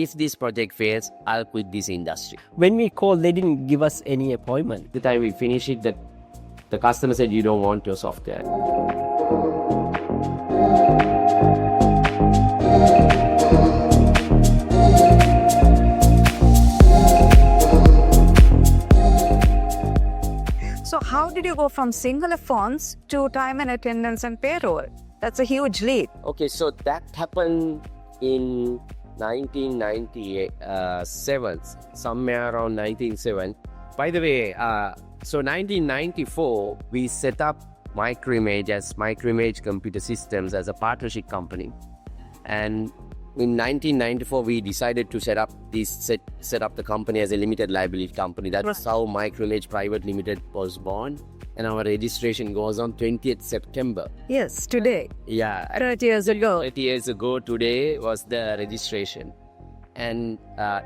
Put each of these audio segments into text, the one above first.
if this project fails, I'll quit this industry. When we called, they didn't give us any appointment. The time we finished it, the customer said, you don't want your software. So how did you go from Sinhala fonts to time and attendance and payroll? That's a huge leap. Okay, so that happened in 1997, somewhere around 1997. By the way, so 1994, we set up Microimage Computer Systems as a partnership company. And in 1994, we decided to set up the company as a limited liability company. That's how Microimage Private Limited was born. And our registration goes on 20th September. Yes, today. Yeah. 30 years ago. 30 years ago today was the registration. And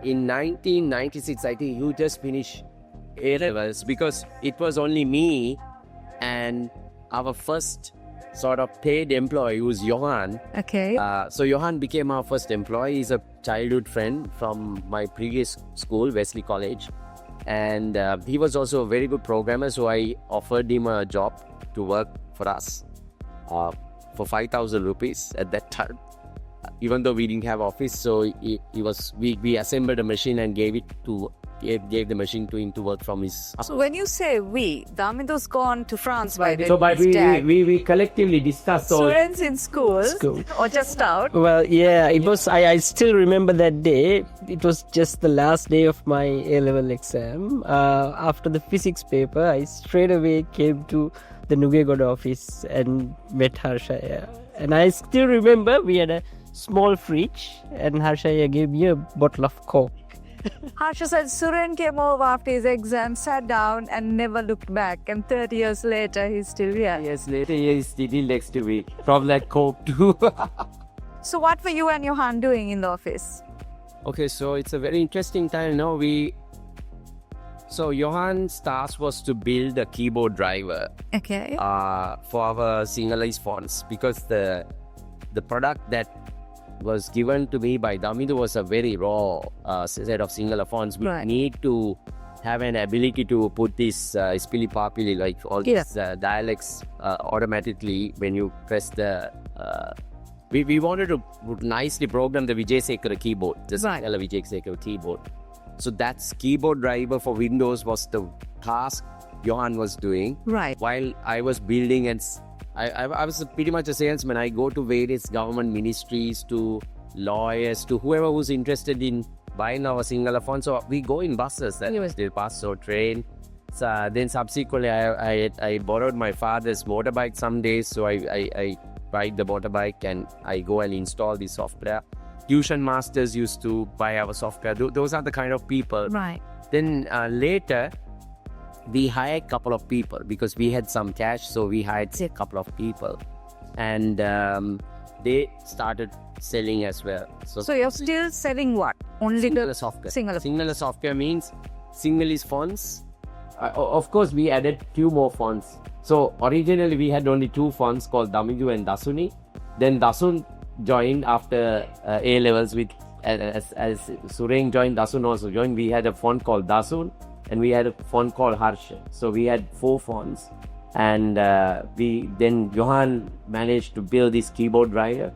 in 1996, I think you just finished A-levels, because it was only me and our first sort of paid employee, who's Johan. Okay. So Johan became our first employee. He's a childhood friend from my previous school, Wesley College. And he was also a very good programmer, so I offered him a job to work for us for 5,000 rupees at that time, even though we didn't have office. So we assembled a machine and gave the machine to him to work from his. So when you say we, Damindu's gone to France by then. So, but we collectively discussed. Suren's in school or just out. Well, yeah, it was. I still remember that day. It was just the last day of my A-level exam. After the physics paper, I straight away came to the Nugegod office and met Harsha. Yeah. And I still remember we had a small fridge, and Harsha gave me a bottle of Coke. Harsha said Suren came over after his exam, sat down and never looked back. And 30 years later, he's still here. Years later, he's still next to me. Probably like Coke too. So what were you and Johan doing in the office? Okay, so it's a very interesting time. So Johan's task was to build a keyboard driver. Okay. For our Sinhalese fonts, because the product that was given to me by Damindu was a very raw set of Sinhala fonts. We need to have an ability to put this ispili papili, like all these dialects automatically when you press the. We wanted to nicely program the Vijayasekara keyboard, the Sinhala Vijayasekara keyboard. So that's keyboard driver for Windows was the task Johan was doing. Right. While I was building and I was pretty much a salesman. I go to various government ministries, to lawyers, to whoever who's interested in buying our Sinhala font. So we go in buses that still pass, so train. So then subsequently, I borrowed my father's motorbike some days. So I ride the motorbike and I go and install the software. Tuition masters used to buy our software. Those are the kind of people. Right. Then later, we hired a couple of people because we had some cash, so we hired a couple of people, and they started selling as well. So you're still selling what? Only Sinhala software. Sinhala software means Sinhalese fonts. Of course, we added few more fonts. So originally we had only two fonts called Damindu and Dasuni. Then Dasun joined after A-levels with as Suren joined, Dasun also joined. We had a font called Dasun. And we had a font called Harsha. So we had 4 fonts. And then Johan managed to build this keyboard driver.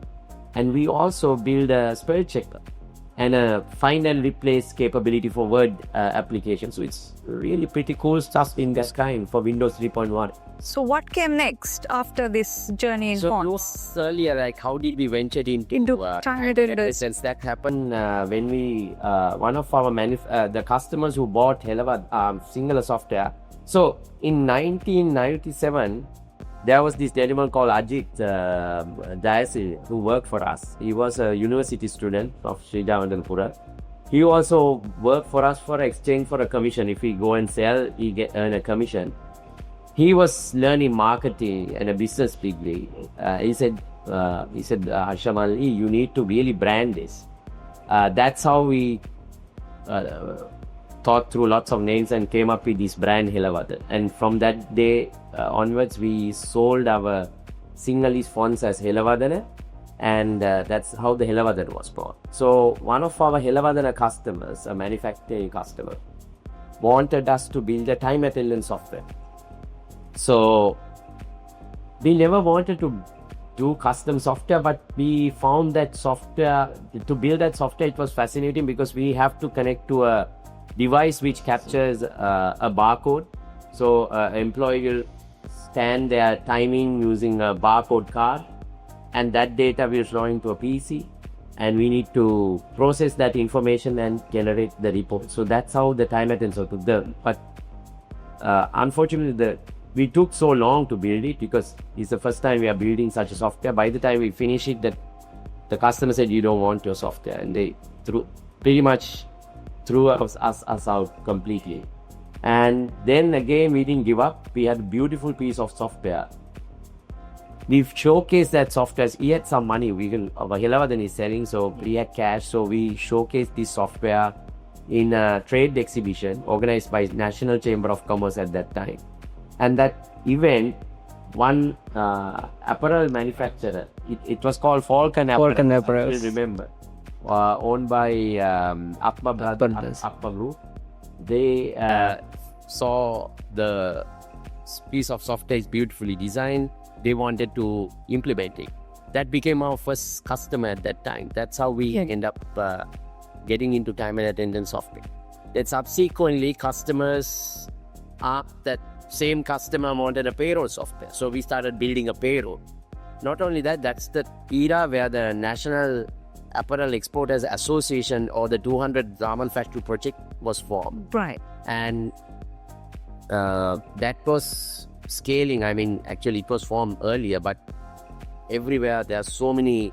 And we also built a spell checker and a find and replace capability for Word application. So it's really pretty cool stuff in that kind for Windows 3.1. So what came next after this journey in fonts? Earlier, like how did we venture into since that happened when we one of our the customers who bought Helava Sinhala software. So in 1997, there was this gentleman called Ajit Jayaweera who worked for us. He was a university student of Sri Lanka. He also worked for us for exchange for a commission. If we go and sell, he earn a commission. He was learning marketing and a business degree. He said, Harsha, you need to really brand this. That's how we thought through lots of names and came up with this brand Helavada. And from that day onwards, we sold our Sinhalese fonts as Helavadana. And that's how the Helavadan was born. So one of our Helavadana customers, a manufacturing customer, wanted us to build a time attendance software. So we never wanted to do custom software, but we found that software, to build that software, it was fascinating because we have to connect to a device which captures a barcode. So employee will scan their timing using a barcode card, and that data will flow into a PC, and we need to process that information and generate the report. So that's how the time attendance was done. But unfortunately, we took so long to build it because it's the first time we are building such a software. By the time we finish it, the customer said, "You don't want your software," and they pretty much threw us out completely. And then again, we didn't give up. We had a beautiful piece of software. We've showcased that software. He had some money. Our Helavadan is selling, so we had cash. So we showcased this software in a trade exhibition organized by National Chamber of Commerce at that time. And that event, one apparel manufacturer, it was called Falcon Apparel. I still remember. Owned by Akbar Group. They saw the piece of software is beautifully designed. They wanted to implement it. That became our first customer at that time. That's how we end up getting into time and attendance software. Then subsequently, customers asked that same customer wanted a payroll software. So we started building a payroll. Not only that, that's the era where the National Apparel Exporters Association, or the 200 Garment Factory Project, was formed. Right. And that was scaling. I mean, actually it was formed earlier, but everywhere there are so many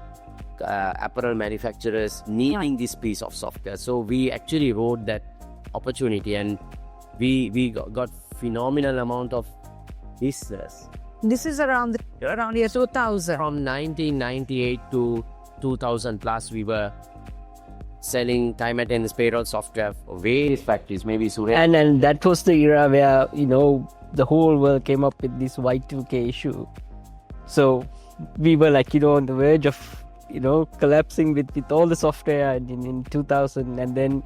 apparel manufacturers needing this piece of software. So we actually rode that opportunity, and we got phenomenal amount of business. This is around year 2000. From 1998 to 2000 plus, we were selling time attendance payroll software for various factories, maybe Suren. And that was the era where, the whole world came up with this Y2K issue. So we were like, on the verge of, collapsing with all the software in 2000. And then,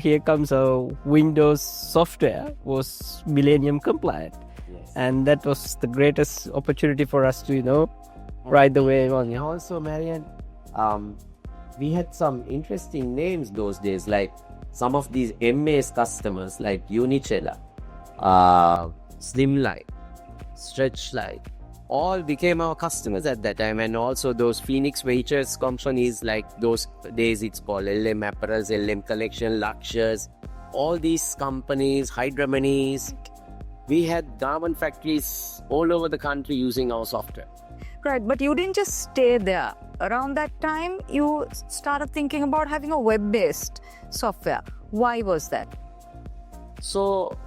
here comes a Windows software was Millennium compliant. Yes. And that was the greatest opportunity for us to, ride the wave on. And also, Marian, we had some interesting names those days, like some of these MA's customers like Unicella, Slimline, Stretchline, all became our customers at that time. And also those Phoenix Ventures companies, like those days it's called LM Apparels, LM Collection, Luxures, all these companies, Hydramanies. We had garment factories all over the country using our software. Right, but you didn't just stay there. Around that time, you started thinking about having a web-based software. Why was that? So,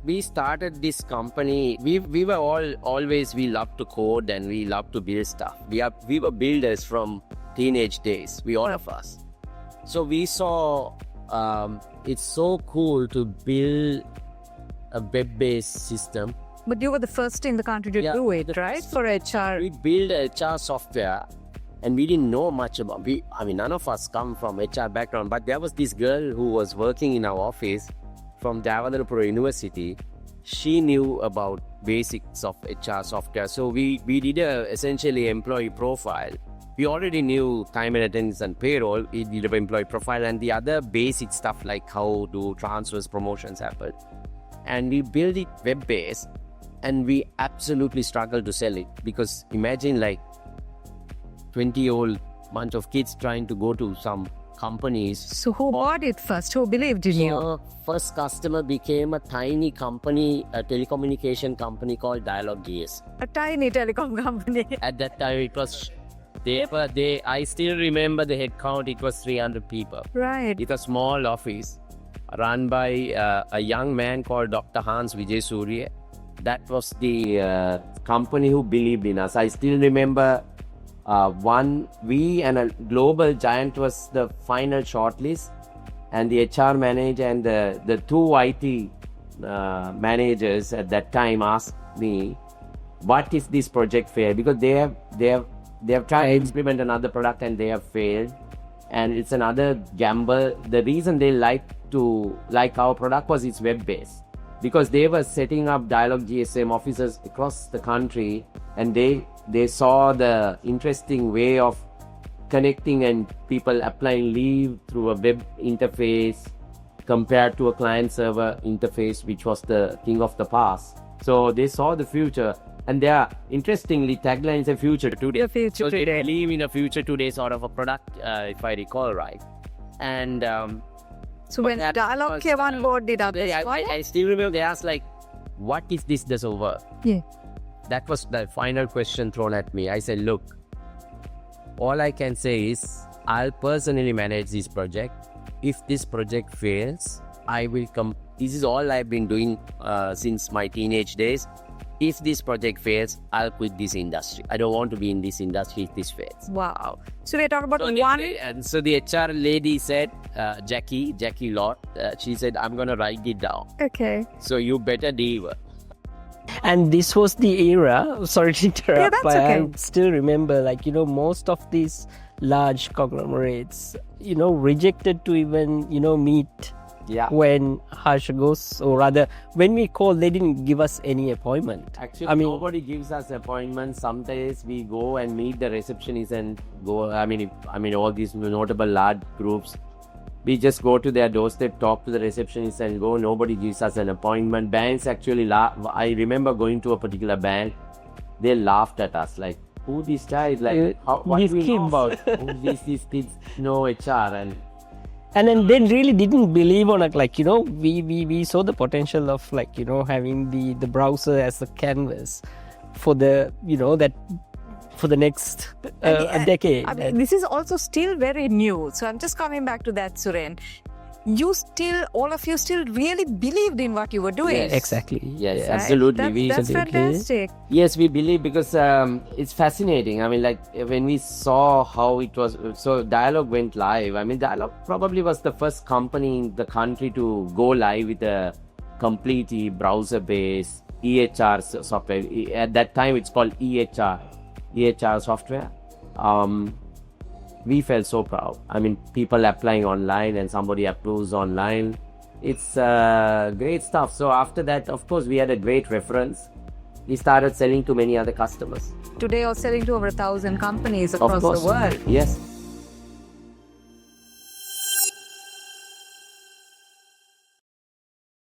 we started this company. We were always, we loved to code and we loved to build stuff. We were builders from teenage days, all of us. So we saw it's so cool to build a web-based system. But you were the first in the country to do it, right? For HR. We built HR software, and we didn't know much about it. None of us come from HR background, but there was this girl who was working in our office from Jayaweera University. She knew about basics of HR software. So we did essentially employee profile. We already knew time and attendance and payroll. We did an employee profile and the other basic stuff like how do transfers, promotions happen. And we built it web-based, and we absolutely struggled to sell it, because imagine like 20-year-old bunch of kids trying to go to some companies. So who bought it first? Who believed in you? Our first customer became a tiny company, a telecommunication company called Dialog GSM. A tiny telecom company. At that time, it was I still remember the head count. It was 300 people. Right. It's a small office run by a young man called Dr. Hans Vijay Surya. That was the company who believed in us. I still remember we and a global giant was the final shortlist, and the HR manager and the two IT managers at that time asked me, what is this project fair? Because they have They have tried to implement another product and they have failed. And it's another gamble. The reason they like our product was it's web-based. Because they were setting up Dialog GSM offices across the country, and they saw the interesting way of connecting and people applying leave through a web interface compared to a client-server interface, which was the thing of the past. So they saw the future, and they are, interestingly, tagline is a future today. So they believe in a future today sort of a product, if I recall right. And so when Dialog came on board, did I still remember they asked like, what is this doesn't work? Yeah. That was the final question thrown at me. I said, look, all I can say is I'll personally manage this project. If this project fails, I will come. This is all I've been doing since my teenage days. If this project fails, I'll quit this industry. I don't want to be in this industry if this fails. Wow. So we're talking about And so the HR lady said, Jackie Lott, she said, I'm going to write it down. Okay. So you better deliver. And this was the era, sorry to interrupt, Yeah, that's but okay. I still remember, like, most of these large conglomerates, rejected to even, meet when Harsha goes, or rather, when we called, they didn't give us any appointment. Actually, nobody gives us appointments. Sometimes we go and meet the receptionist and go. I mean, all these notable large groups, we just go to their doorstep, talk to the receptionist, and go. Nobody gives us an appointment. Banks actually I remember going to a particular bank. They laughed at us like, "Who this guy is? Like, what do we know about? These kids know HR And then they really didn't believe on it. Like, we saw the potential of, like, having the browser as a canvas for the, that for the next a decade. I mean, this is also still very new. So I'm just coming back to that, Suren. All of you still really believed in what you were doing. Yes. Exactly. Yes, Right? absolutely. That's fantastic. Yes, we believe because it's fascinating. I mean, like when we saw how it was, so Dialog went live. I mean, Dialog probably was the first company in the country to go live with a completely browser-based EHR software. At that time, it's called EHR software. We felt so proud. I mean, people applying online and somebody approves online. It's great stuff. So after that, of course, we had a great reference. We started selling to many other customers. Today, you're selling to over 1,000 companies across the world. Yes.